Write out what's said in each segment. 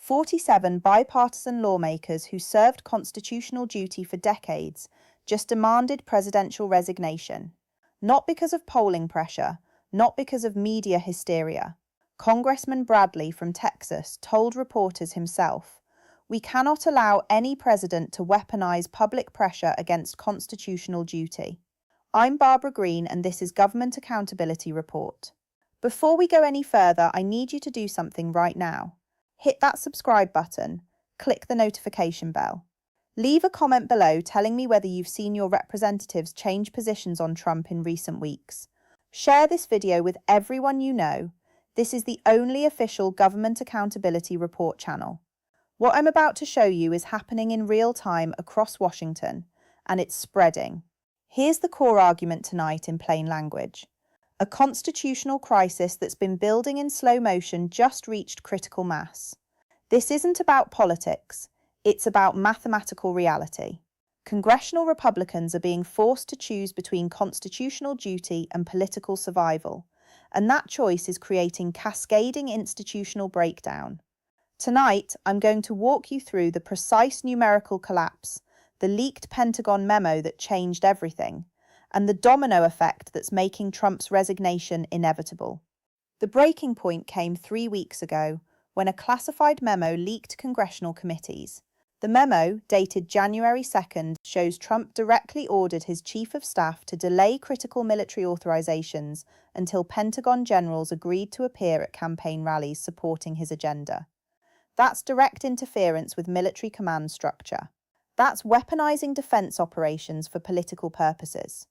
47 bipartisan lawmakers who served constitutional duty for decades just demanded presidential resignation. Not because of polling pressure, not because of media hysteria. Congressman Bradley from Texas told reporters himself, "We cannot allow any president to weaponize public pressure against constitutional duty." I'm Barbara Green, and this is Government Accountability Report. Before we go any further, I need you to do something right now. Hit that subscribe button, click the notification bell. Leave a comment below telling me whether you've seen your representatives change positions on Trump in recent weeks. Share this video with everyone you know. This is the only official Government Accountability Report channel. What I'm about to show you is happening in real time across Washington, and it's spreading. Here's the core argument tonight in plain language. A constitutional crisis that's been building in slow motion just reached critical mass. This isn't about politics, it's about mathematical reality. Congressional Republicans are being forced to choose between constitutional duty and political survival, and that choice is creating cascading institutional breakdown. Tonight, I'm going to walk you through the precise numerical collapse, the leaked Pentagon memo that changed everything, and the domino effect that's making Trump's resignation inevitable. The breaking point came 3 weeks ago, when a classified memo leaked congressional committees. The memo, dated January 2nd, shows Trump directly ordered his chief of staff to delay critical military authorizations until Pentagon generals agreed to appear at campaign rallies supporting his agenda. That's direct interference with military command structure. That's weaponizing defense operations for political purposes.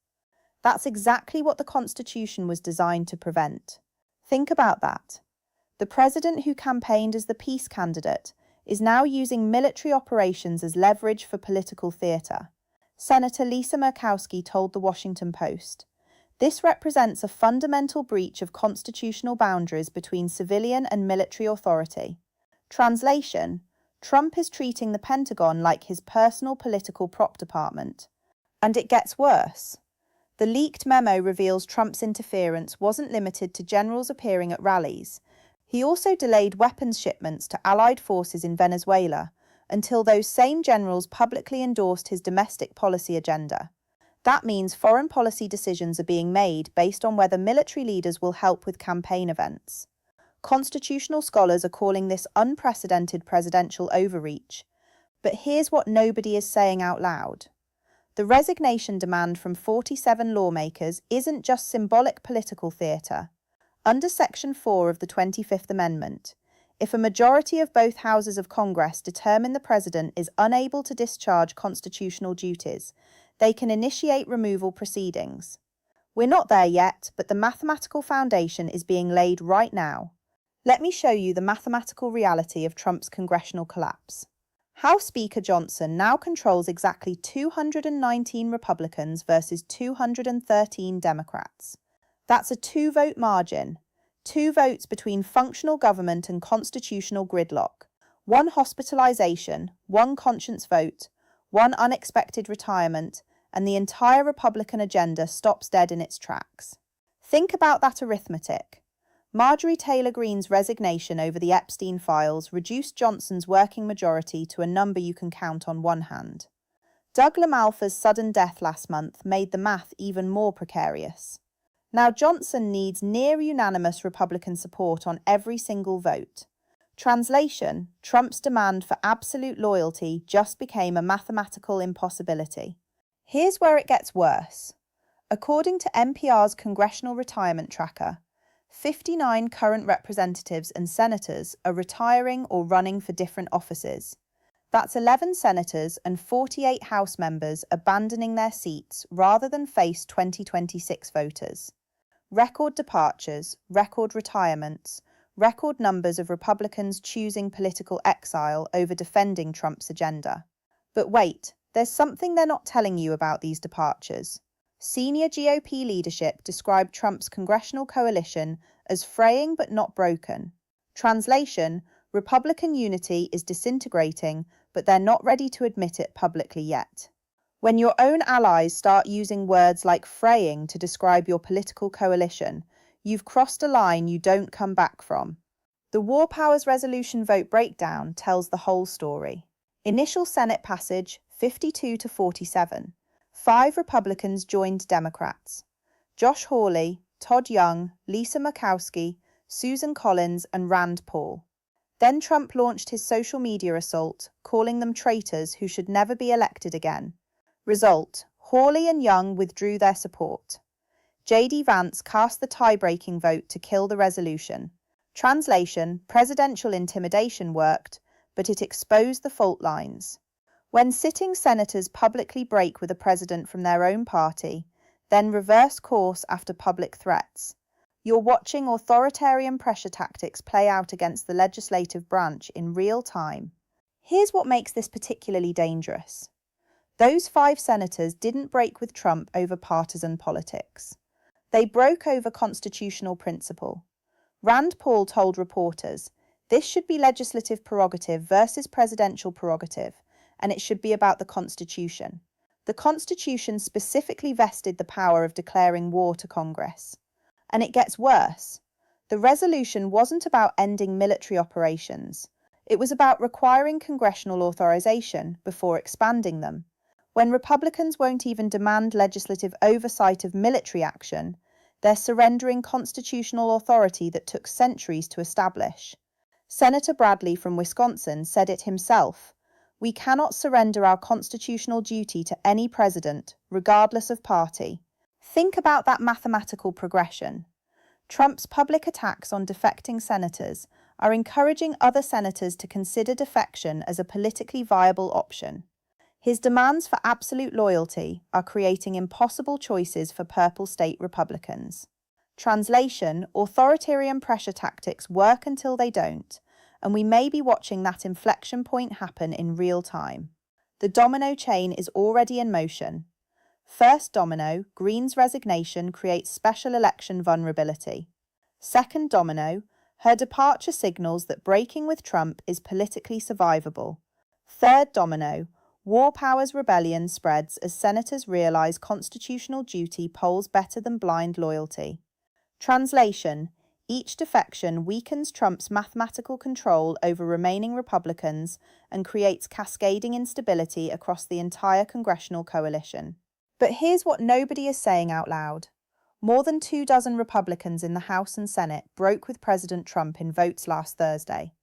That's exactly what the Constitution was designed to prevent. Think about that. The president who campaigned as the peace candidate is now using military operations as leverage for political theater. Senator Lisa Murkowski told the Washington Post, "This represents a fundamental breach of constitutional boundaries between civilian and military authority." Translation: Trump is treating the Pentagon like his personal political prop department. And it gets worse. The leaked memo reveals Trump's interference wasn't limited to generals appearing at rallies. He also delayed weapons shipments to allied forces in Venezuela until those same generals publicly endorsed his domestic policy agenda. That means foreign policy decisions are being made based on whether military leaders will help with campaign events. Constitutional scholars are calling this unprecedented presidential overreach. But here's what nobody is saying out loud. The resignation demand from 47 lawmakers isn't just symbolic political theatre. Under Section 4 of the 25th Amendment, if a majority of both houses of Congress determine the president is unable to discharge constitutional duties, they can initiate removal proceedings. We're not there yet, but the mathematical foundation is being laid right now. Let me show you the mathematical reality of Trump's congressional collapse. House Speaker Johnson now controls exactly 219 Republicans versus 213 Democrats. That's a 2-vote margin, 2 votes between functional government and constitutional gridlock, 1 hospitalization, 1 conscience vote, 1 unexpected retirement, and the entire Republican agenda stops dead in its tracks. Think about that arithmetic. Marjorie Taylor Greene's resignation over the Epstein files reduced Johnson's working majority to a number you can count on one hand. Doug LaMalfa's sudden death last month made the math even more precarious. Now Johnson needs near-unanimous Republican support on every single vote. Translation: Trump's demand for absolute loyalty just became a mathematical impossibility. Here's where it gets worse. According to NPR's Congressional Retirement Tracker, 59 current representatives and senators are retiring or running for different offices. That's 11 senators and 48 House members abandoning their seats rather than face 2026 voters. Record departures, record retirements, record numbers of Republicans choosing political exile over defending Trump's agenda. But wait, there's something they're not telling you about these departures. Senior GOP leadership described Trump's congressional coalition as fraying but not broken. Translation: Republican unity is disintegrating, but they're not ready to admit it publicly yet. When your own allies start using words like fraying to describe your political coalition, you've crossed a line you don't come back from. The War Powers Resolution vote breakdown tells the whole story. Initial Senate passage 52 to 47. 5 Republicans joined Democrats. Josh Hawley, Todd Young, Lisa Murkowski, Susan Collins, and Rand Paul. Then Trump launched his social media assault, calling them traitors who should never be elected again. Result: Hawley and Young withdrew their support. J.D. Vance cast the tie-breaking vote to kill the resolution. Translation: presidential intimidation worked, but it exposed the fault lines. When sitting senators publicly break with a president from their own party, then reverse course after public threats, you're watching authoritarian pressure tactics play out against the legislative branch in real time. Here's what makes this particularly dangerous. Those 5 senators didn't break with Trump over partisan politics. They broke over constitutional principle. Rand Paul told reporters, "This should be legislative prerogative versus presidential prerogative, and it should be about the Constitution." The Constitution specifically vested the power of declaring war to Congress. And it gets worse. The resolution wasn't about ending military operations. It was about requiring congressional authorization before expanding them. When Republicans won't even demand legislative oversight of military action, they're surrendering constitutional authority that took centuries to establish. Senator Bradley from Wisconsin said it himself: "We cannot surrender our constitutional duty to any president, regardless of party." Think about that mathematical progression. Trump's public attacks on defecting senators are encouraging other senators to consider defection as a politically viable option. His demands for absolute loyalty are creating impossible choices for purple state Republicans. Translation: authoritarian pressure tactics work until they don't, and we may be watching that inflection point happen in real time. The domino chain is already in motion. First domino: Greene's resignation creates special election vulnerability. Second domino: her departure signals that breaking with Trump is politically survivable. Third domino: War Powers rebellion spreads as senators realize constitutional duty polls better than blind loyalty. Translation: each defection weakens Trump's mathematical control over remaining Republicans and creates cascading instability across the entire congressional coalition. But here's what nobody is saying out loud. More than 24 Republicans in the House and Senate broke with President Trump in votes last Thursday.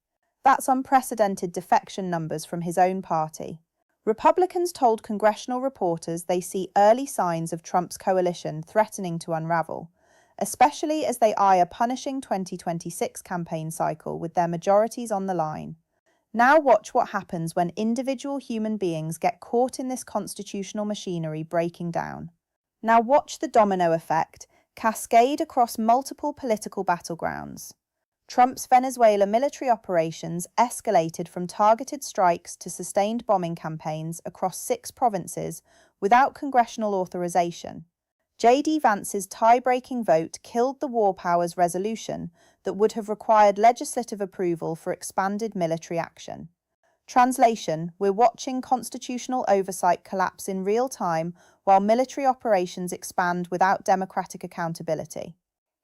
That's unprecedented defection numbers from his own party. Republicans told congressional reporters they see early signs of Trump's coalition threatening to unravel, especially as they eye a punishing 2026 campaign cycle with their majorities on the line. Now watch what happens when individual human beings get caught in this constitutional machinery breaking down. Now watch the domino effect cascade across multiple political battlegrounds. Trump's Venezuela military operations escalated from targeted strikes to sustained bombing campaigns across 6 provinces without congressional authorization. J.D. Vance's tie-breaking vote killed the War Powers resolution that would have required legislative approval for expanded military action. Translation: we're watching constitutional oversight collapse in real time while military operations expand without democratic accountability.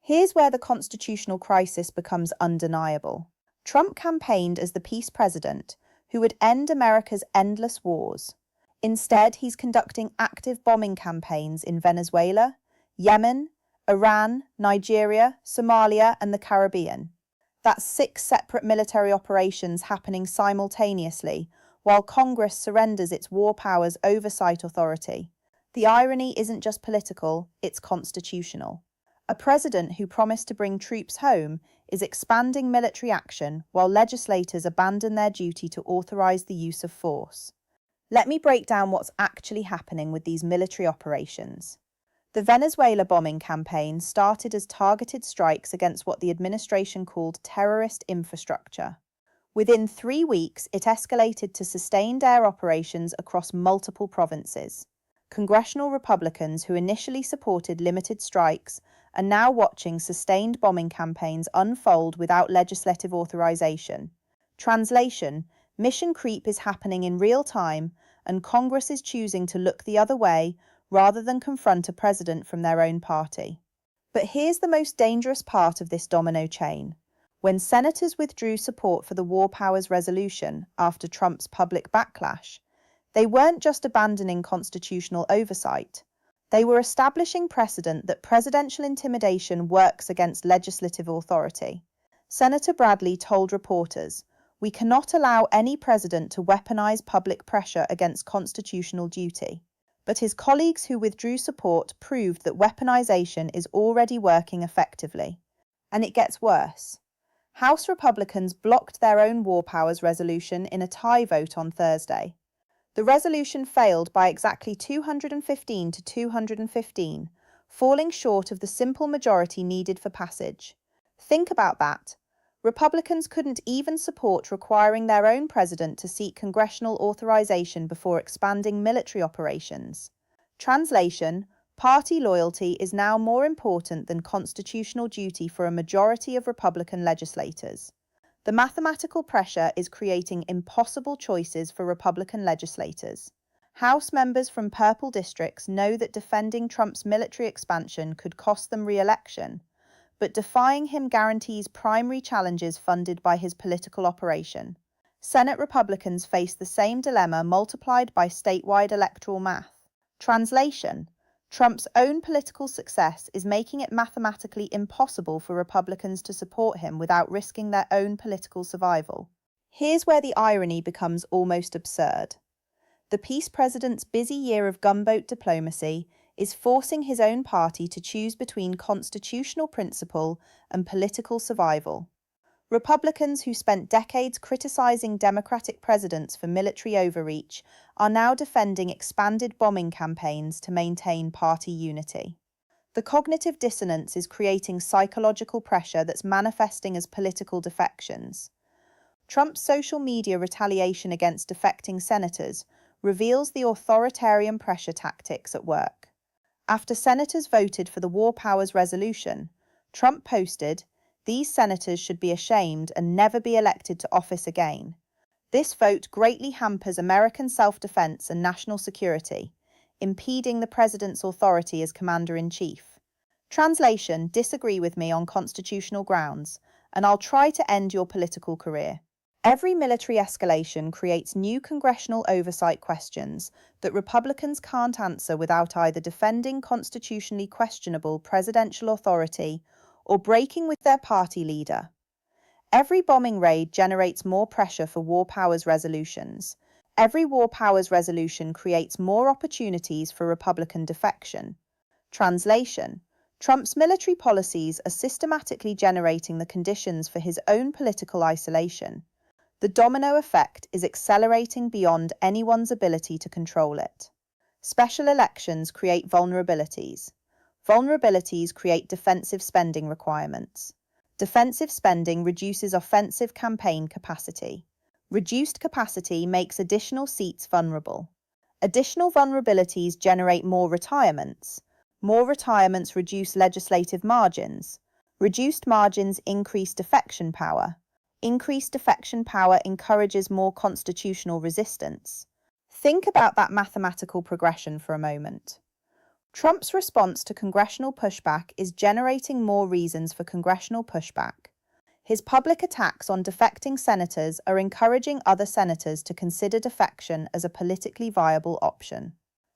Here's where the constitutional crisis becomes undeniable. Trump campaigned as the peace president who would end America's endless wars. Instead, he's conducting active bombing campaigns in Venezuela, Yemen, Iran, Nigeria, Somalia, and the Caribbean. That's 6 separate military operations happening simultaneously, while Congress surrenders its war powers oversight authority. The irony isn't just political, it's constitutional. A president who promised to bring troops home is expanding military action while legislators abandon their duty to authorize the use of force. Let me break down what's actually happening with these military operations. The Venezuela bombing campaign started as targeted strikes against what the administration called terrorist infrastructure. Within 3 weeks, it escalated to sustained air operations across multiple provinces. Congressional Republicans who initially supported limited strikes are now watching sustained bombing campaigns unfold without legislative authorization. Translation: mission creep is happening in real time, and Congress is choosing to look the other way rather than confront a president from their own party. But here's the most dangerous part of this domino chain. When senators withdrew support for the War Powers Resolution after Trump's public backlash, they weren't just abandoning constitutional oversight, they were establishing precedent that presidential intimidation works against legislative authority. Senator Bradley told reporters, "We cannot allow any president to weaponize public pressure against constitutional duty." But his colleagues who withdrew support proved that weaponization is already working effectively. And it gets worse. House Republicans blocked their own War Powers resolution in a tie vote on Thursday. The resolution failed by exactly 215 to 215, falling short of the simple majority needed for passage. Think about that. Republicans couldn't even support requiring their own president to seek congressional authorization before expanding military operations. Translation: party loyalty is now more important than constitutional duty for a majority of Republican legislators. The mathematical pressure is creating impossible choices for Republican legislators. House members from purple districts know that defending Trump's military expansion could cost them re-election, but defying him guarantees primary challenges funded by his political operation. Senate Republicans face the same dilemma multiplied by statewide electoral math. Translation: Trump's own political success is making it mathematically impossible for Republicans to support him without risking their own political survival. Here's where the irony becomes almost absurd. The peace president's busy year of gunboat diplomacy is forcing his own party to choose between constitutional principle and political survival. Republicans who spent decades criticizing Democratic presidents for military overreach are now defending expanded bombing campaigns to maintain party unity. The cognitive dissonance is creating psychological pressure that's manifesting as political defections. Trump's social media retaliation against defecting senators reveals the authoritarian pressure tactics at work. After senators voted for the War Powers Resolution, Trump posted, "These senators should be ashamed and never be elected to office again. This vote greatly hampers American self-defense and national security, impeding the president's authority as commander-in-chief." Translation: disagree with me on constitutional grounds, and I'll try to end your political career. Every military escalation creates new congressional oversight questions that Republicans can't answer without either defending constitutionally questionable presidential authority or breaking with their party leader. Every bombing raid generates more pressure for War Powers resolutions. Every War Powers resolution creates more opportunities for Republican defection. Translation: Trump's military policies are systematically generating the conditions for his own political isolation. The domino effect is accelerating beyond anyone's ability to control it. Special elections create vulnerabilities. Vulnerabilities create defensive spending requirements. Defensive spending reduces offensive campaign capacity. Reduced capacity makes additional seats vulnerable. Additional vulnerabilities generate more retirements. More retirements reduce legislative margins. Reduced margins increase defection power. Increased defection power encourages more constitutional resistance. Think about that mathematical progression for a moment. Trump's response to congressional pushback is generating more reasons for congressional pushback. His public attacks on defecting senators are encouraging other senators to consider defection as a politically viable option.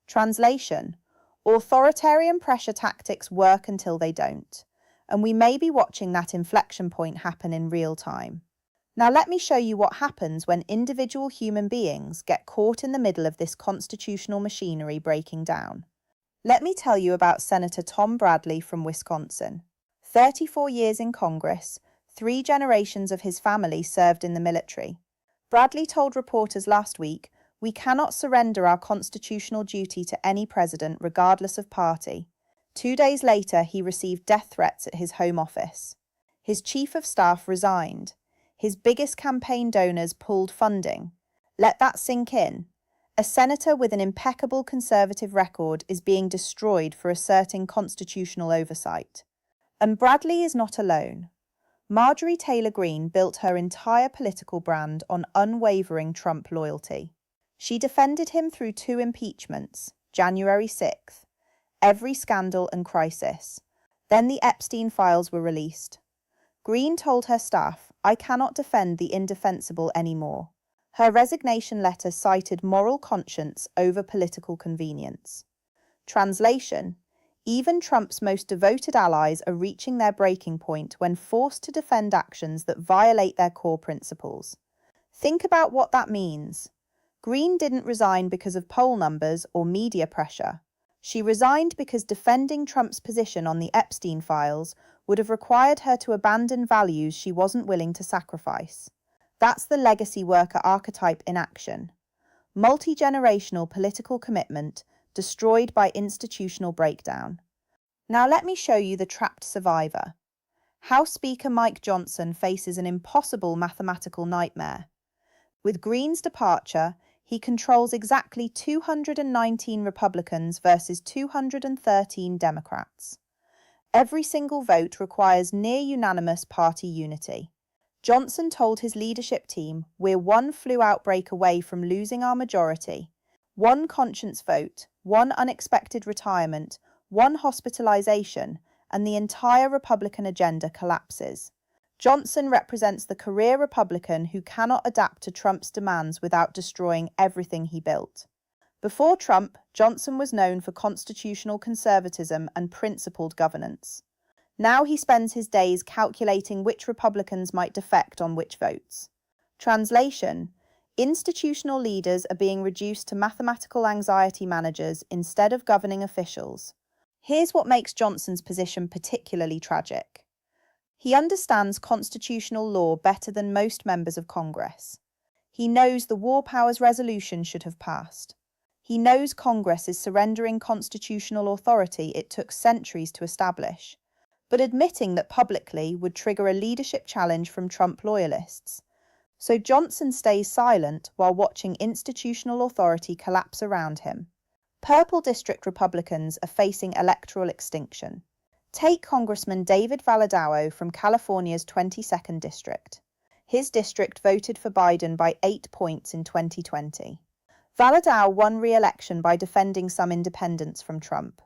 Translation: authoritarian pressure tactics work until they don't, and we may be watching that inflection point happen in real time. Now let me show you what happens when individual human beings get caught in the middle of this constitutional machinery breaking down. Let me tell you about Senator Tom Bradley from Wisconsin. 34 years in Congress, 3 generations of his family served in the military. Bradley told reporters last week, "We cannot surrender our constitutional duty to any president, regardless of party." 2 days later, he received death threats at his home office. His chief of staff resigned. His biggest campaign donors pulled funding. Let that sink in. A senator with an impeccable conservative record is being destroyed for asserting constitutional oversight. And Bradley is not alone. Marjorie Taylor Greene built her entire political brand on unwavering Trump loyalty. She defended him through 2 impeachments, January 6th, every scandal and crisis. Then the Epstein files were released. Green told her staff, "I cannot defend the indefensible anymore." Her resignation letter cited moral conscience over political convenience. Translation: even Trump's most devoted allies are reaching their breaking point when forced to defend actions that violate their core principles. Think about what that means. Green didn't resign because of poll numbers or media pressure. She resigned because defending Trump's position on the Epstein files would have required her to abandon values she wasn't willing to sacrifice. That's the legacy worker archetype in action. Multi-generational political commitment destroyed by institutional breakdown. Now let me show you the trapped survivor. House Speaker Mike Johnson faces an impossible mathematical nightmare. With Green's departure, he controls exactly 219 Republicans versus 213 Democrats. Every single vote requires near-unanimous party unity. Johnson told his leadership team, "We're one flu outbreak away from losing our majority. One conscience vote, one unexpected retirement, one hospitalization, and the entire Republican agenda collapses." Johnson represents the career Republican who cannot adapt to Trump's demands without destroying everything he built. Before Trump, Johnson was known for constitutional conservatism and principled governance. Now he spends his days calculating which Republicans might defect on which votes. Translation: institutional leaders are being reduced to mathematical anxiety managers instead of governing officials. Here's what makes Johnson's position particularly tragic. He understands constitutional law better than most members of Congress. He knows the War Powers Resolution should have passed. He knows Congress is surrendering constitutional authority it took centuries to establish. But admitting that publicly would trigger a leadership challenge from Trump loyalists. So Johnson stays silent while watching institutional authority collapse around him. Purple District Republicans are facing electoral extinction. Take Congressman David Valadao from California's 22nd District. His district voted for Biden by 8 points in 2020. Valadao won re-election by defending some independence from Trump.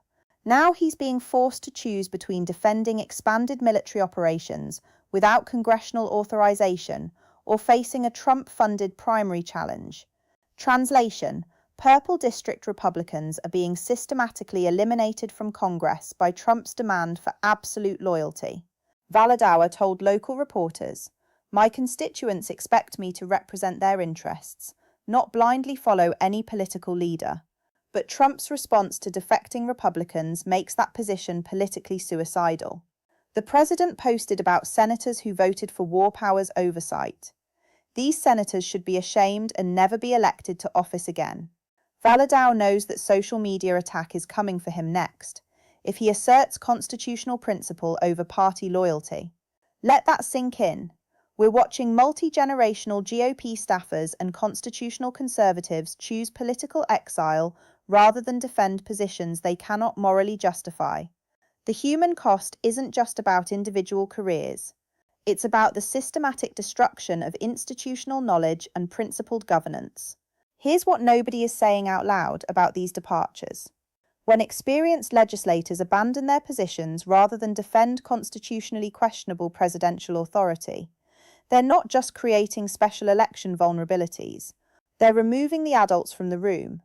Now he's being forced to choose between defending expanded military operations without congressional authorization or facing a Trump-funded primary challenge. Translation: Purple District Republicans are being systematically eliminated from Congress by Trump's demand for absolute loyalty. Valadao told local reporters, "My constituents expect me to represent their interests, not blindly follow any political leader." But Trump's response to defecting Republicans makes that position politically suicidal. The president posted about senators who voted for war powers oversight. These senators should be ashamed and never be elected to office again. Valadao knows that social media attack is coming for him next, if he asserts constitutional principle over party loyalty. Let that sink in. We're watching multi-generational GOP staffers and constitutional conservatives choose political exile rather than defend positions they cannot morally justify. The human cost isn't just about individual careers. It's about the systematic destruction of institutional knowledge and principled governance. Here's what nobody is saying out loud about these departures. When experienced legislators abandon their positions rather than defend constitutionally questionable presidential authority, they're not just creating special election vulnerabilities, they're removing the adults from the room.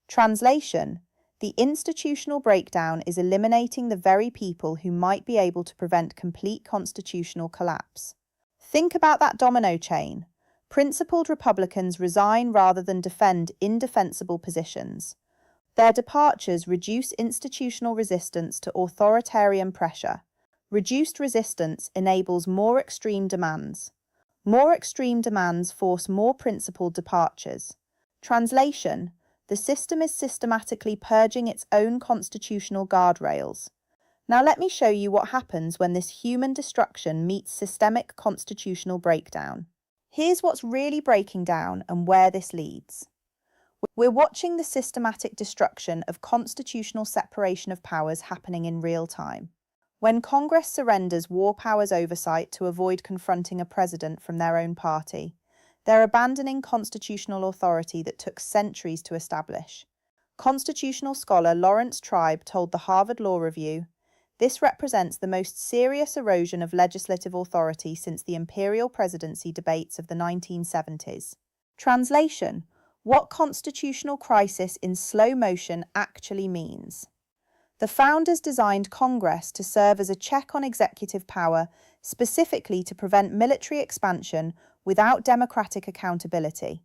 Translation: the institutional breakdown is eliminating the very people who might be able to prevent complete constitutional collapse. Think about that domino chain. Principled Republicans resign rather than defend indefensible positions. Their departures reduce institutional resistance to authoritarian pressure. Reduced resistance enables more extreme demands. More extreme demands force more principled departures. Translation: the system is systematically purging its own constitutional guardrails. Now let me show you what happens when this human destruction meets systemic constitutional breakdown. Here's what's really breaking down and where this leads. We're watching the systematic destruction of constitutional separation of powers happening in real time. When Congress surrenders war powers oversight to avoid confronting a president from their own party, they're abandoning constitutional authority that took centuries to establish. Constitutional scholar Lawrence Tribe told the Harvard Law Review, This represents the most serious erosion of legislative authority since the imperial presidency debates of the 1970s. Translation: what constitutional crisis in slow motion actually means. The founders designed Congress to serve as a check on executive power, specifically to prevent military expansion without democratic accountability.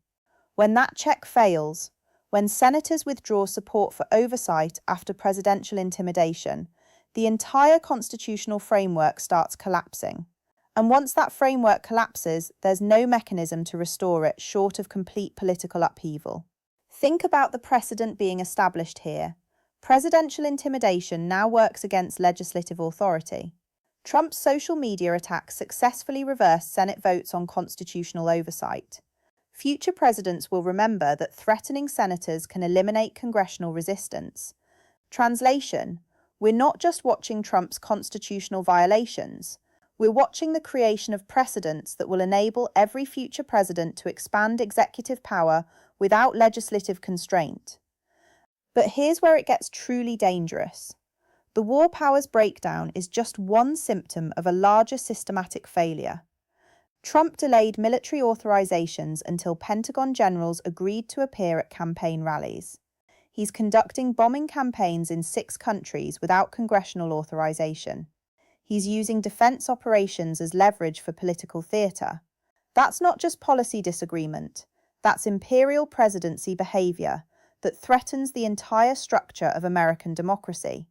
When that check fails, when senators withdraw support for oversight after presidential intimidation, the entire constitutional framework starts collapsing. And once that framework collapses, there's no mechanism to restore it short of complete political upheaval. Think about the precedent being established here. Presidential intimidation now works against legislative authority. Trump's social media attacks successfully reversed Senate votes on constitutional oversight. Future presidents will remember that threatening senators can eliminate congressional resistance. Translation: we're not just watching Trump's constitutional violations, we're watching the creation of precedents that will enable every future president to expand executive power without legislative constraint. But here's where it gets truly dangerous. The war powers breakdown is just one symptom of a larger systematic failure. Trump delayed military authorizations until Pentagon generals agreed to appear at campaign rallies. He's conducting bombing campaigns in 6 countries without congressional authorization. He's using defense operations as leverage for political theater. That's not just policy disagreement, that's imperial presidency behavior that threatens the entire structure of American democracy.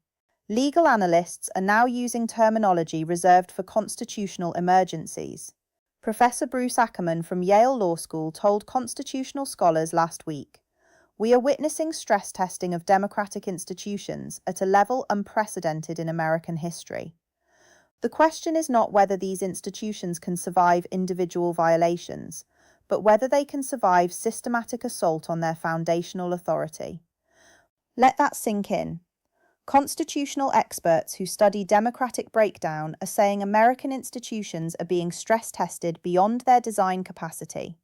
Legal analysts are now using terminology reserved for constitutional emergencies. Professor Bruce Ackerman from Yale Law School told constitutional scholars last week, "We are witnessing stress testing of democratic institutions at a level unprecedented in American history. The question is not whether these institutions can survive individual violations, but whether they can survive systematic assault on their foundational authority." Let that sink in. Constitutional experts who study democratic breakdown are saying American institutions are being stress tested beyond their design capacity.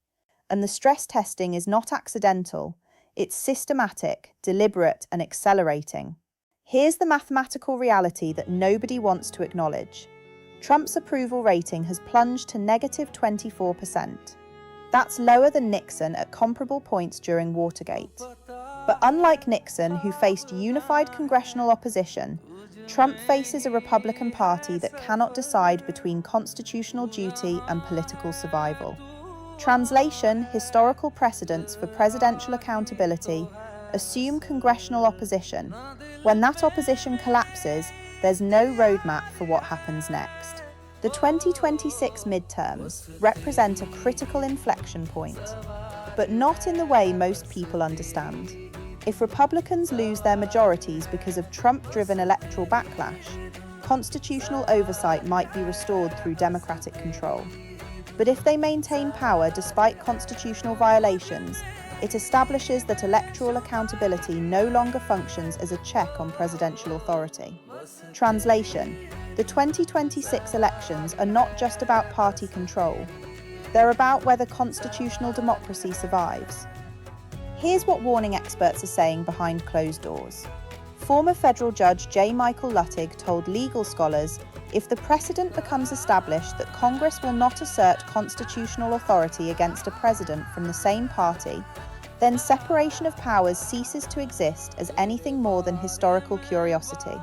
And the stress testing is not accidental, it's systematic, deliberate, and accelerating. Here's the mathematical reality that nobody wants to acknowledge. Trump's approval rating has plunged to negative 24%. That's lower than Nixon at comparable points during Watergate. But unlike Nixon, who faced unified congressional opposition, Trump faces a Republican Party that cannot decide between constitutional duty and political survival. Translation: historical precedents for presidential accountability assume congressional opposition. When that opposition collapses, there's no roadmap for what happens next. The 2026 midterms represent a critical inflection point, but not in the way most people understand. If Republicans lose their majorities because of Trump-driven electoral backlash, constitutional oversight might be restored through Democratic control. But if they maintain power despite constitutional violations, it establishes that electoral accountability no longer functions as a check on presidential authority. Translation: the 2026 elections are not just about party control. They're about whether constitutional democracy survives. Here's what warning experts are saying behind closed doors. Former federal judge J. Michael Luttig told legal scholars, if the precedent becomes established that Congress will not assert constitutional authority against a president from the same party, then separation of powers ceases to exist as anything more than historical curiosity.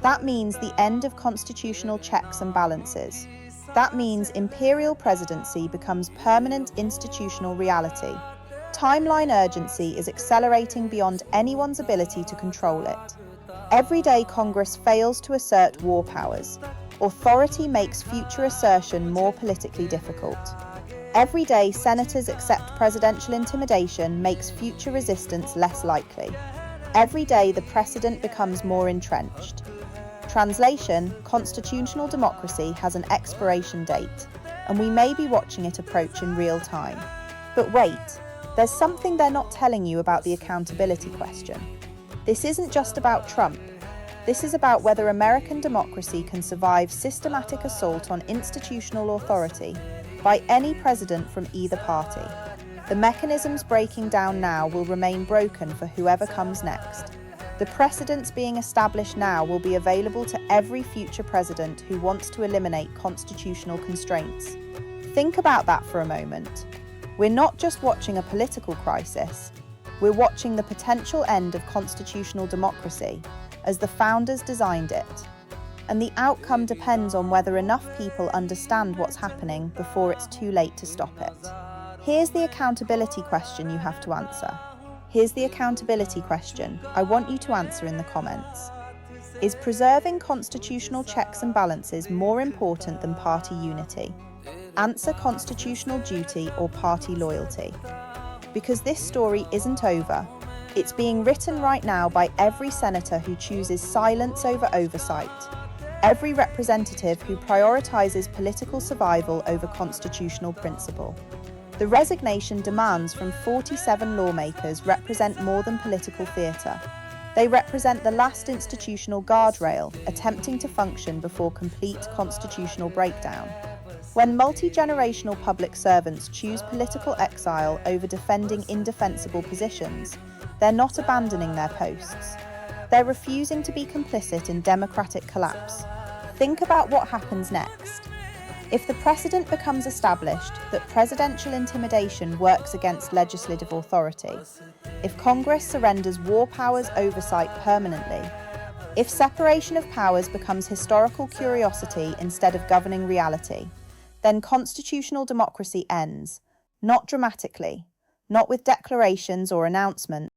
That means the end of constitutional checks and balances. That means imperial presidency becomes permanent institutional reality. Timeline urgency is accelerating beyond anyone's ability to control it. Every day Congress fails to assert war powers, authority makes future assertion more politically difficult. Every day senators accept presidential intimidation makes future resistance less likely. Every day the precedent becomes more entrenched. Translation: constitutional democracy has an expiration date, and we may be watching it approach in real time. But wait, there's something they're not telling you about the accountability question. This isn't just about Trump. This is about whether American democracy can survive systematic assault on institutional authority by any president from either party. The mechanisms breaking down now will remain broken for whoever comes next. The precedents being established now will be available to every future president who wants to eliminate constitutional constraints. Think about that for a moment. We're not just watching a political crisis, we're watching the potential end of constitutional democracy as the founders designed it. And the outcome depends on whether enough people understand what's happening before it's too late to stop it. Here's the accountability question you have to answer. Here's the accountability question I want you to answer in the comments. Is preserving constitutional checks and balances more important than party unity? Answer constitutional duty or party loyalty. Because this story isn't over. It's being written right now by every senator who chooses silence over oversight, every representative who prioritizes political survival over constitutional principle. The resignation demands from 47 lawmakers represent more than political theatre. They represent the last institutional guardrail attempting to function before complete constitutional breakdown. When multi-generational public servants choose political exile over defending indefensible positions, they're not abandoning their posts. They're refusing to be complicit in democratic collapse. Think about what happens next. If the precedent becomes established that presidential intimidation works against legislative authority, if Congress surrenders war powers oversight permanently, if separation of powers becomes historical curiosity instead of governing reality, then constitutional democracy ends, not dramatically, not with declarations or announcements,